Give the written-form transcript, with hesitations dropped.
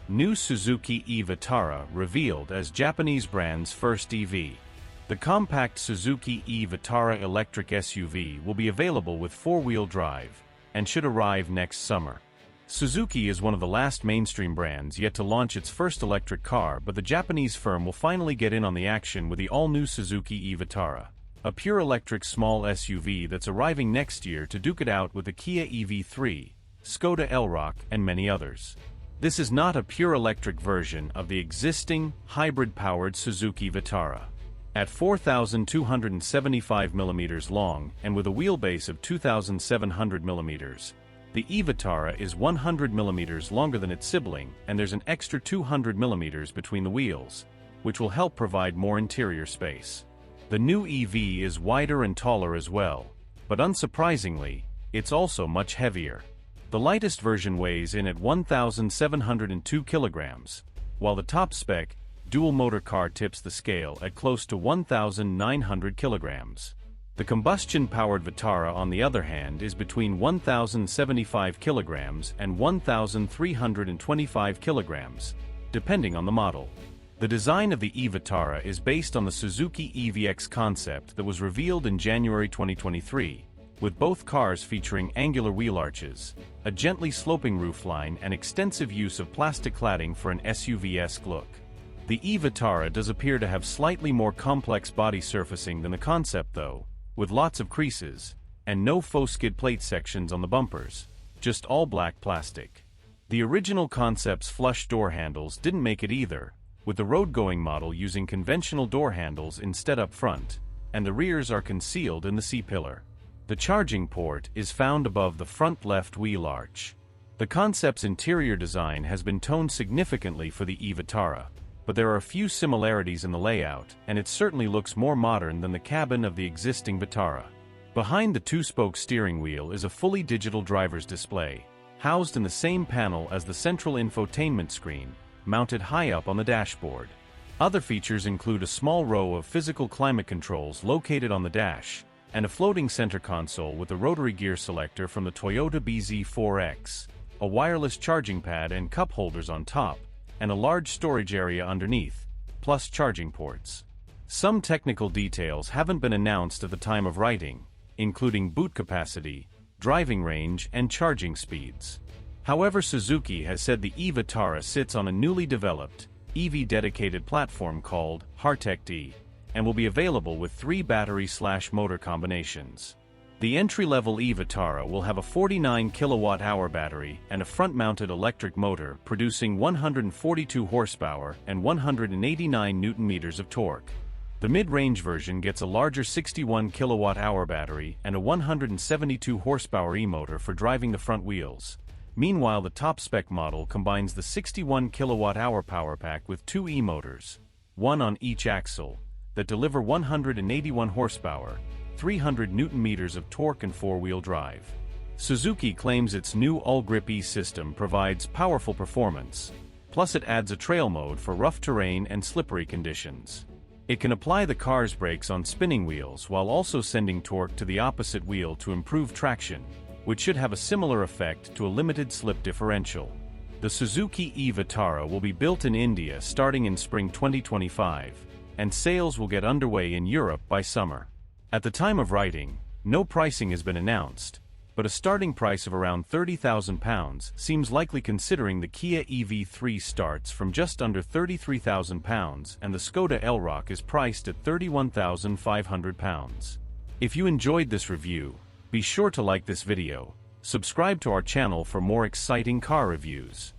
New Suzuki e-Vitara revealed as Japanese brand's first EV. The compact Suzuki e-Vitara electric SUV will be available with four-wheel drive and should arrive next summer. Suzuki is one of the last mainstream brands yet to launch its first electric car, but the Japanese firm will finally get in on the action with the all-new Suzuki e-Vitara, a pure electric small SUV that's arriving next year to duke it out with the Kia EV3, Skoda Elroq, and many others. This is not a pure electric version of the existing, hybrid-powered Suzuki Vitara. At 4,275 mm long and with a wheelbase of 2,700 mm, the e-Vitara is 100 mm longer than its sibling, and there's an extra 200 mm between the wheels, which will help provide more interior space. The new EV is wider and taller as well, but unsurprisingly, it's also much heavier. The lightest version weighs in at 1,702 kilograms, while the top-spec, dual-motor car tips the scale at close to 1,900 kilograms. The combustion-powered Vitara, on the other hand, is between 1,075 kilograms and 1,325 kilograms, depending on the model. The design of the e-Vitara is based on the Suzuki EVX concept that was revealed in January 2023, with both cars featuring angular wheel arches, a gently sloping roofline, and extensive use of plastic cladding for an SUV-esque look. The e-Vitara does appear to have slightly more complex body surfacing than the concept though, with lots of creases, and no faux skid plate sections on the bumpers, just all black plastic. The original concept's flush door handles didn't make it either, with the road-going model using conventional door handles instead up front, and the rears are concealed in the C-pillar. The charging port is found above the front left wheel arch. The concept's interior design has been toned significantly for the e-Vitara, but there are a few similarities in the layout, and it certainly looks more modern than the cabin of the existing Vitara. Behind the two-spoke steering wheel is a fully digital driver's display, housed in the same panel as the central infotainment screen, mounted high up on the dashboard. Other features include a small row of physical climate controls located on the dash, and a floating center console with a rotary gear selector from the Toyota BZ4X, a wireless charging pad and cup holders on top, and a large storage area underneath, plus charging ports. Some technical details haven't been announced at the time of writing, including boot capacity, driving range, and charging speeds. However, Suzuki has said the e-Vitara sits on a newly developed, EV-dedicated platform called Heartect-E, and will be available with 3 battery/motor combinations. The entry-level e-Vitara will have a 49 kilowatt-hour battery and a front-mounted electric motor producing 142 horsepower and 189 newton-meters of torque. The mid-range version gets a larger 61 kilowatt-hour battery and a 172 horsepower e-motor for driving the front wheels. Meanwhile, the top-spec model combines the 61 kilowatt-hour power pack with 2 e-motors, one on each axle, that deliver 181 horsepower, 300 newton-meters of torque and four-wheel drive. Suzuki claims its new all-grip E-system provides powerful performance, plus it adds a trail mode for rough terrain and slippery conditions. It can apply the car's brakes on spinning wheels while also sending torque to the opposite wheel to improve traction, which should have a similar effect to a limited slip differential. The Suzuki e-Vitara will be built in India starting in spring 2025, and sales will get underway in Europe by summer. At the time of writing, no pricing has been announced, but a starting price of around £30,000 seems likely considering the Kia EV3 starts from just under £33,000 and the Skoda Elroq is priced at £31,500. If you enjoyed this review, be sure to like this video, subscribe to our channel for more exciting car reviews.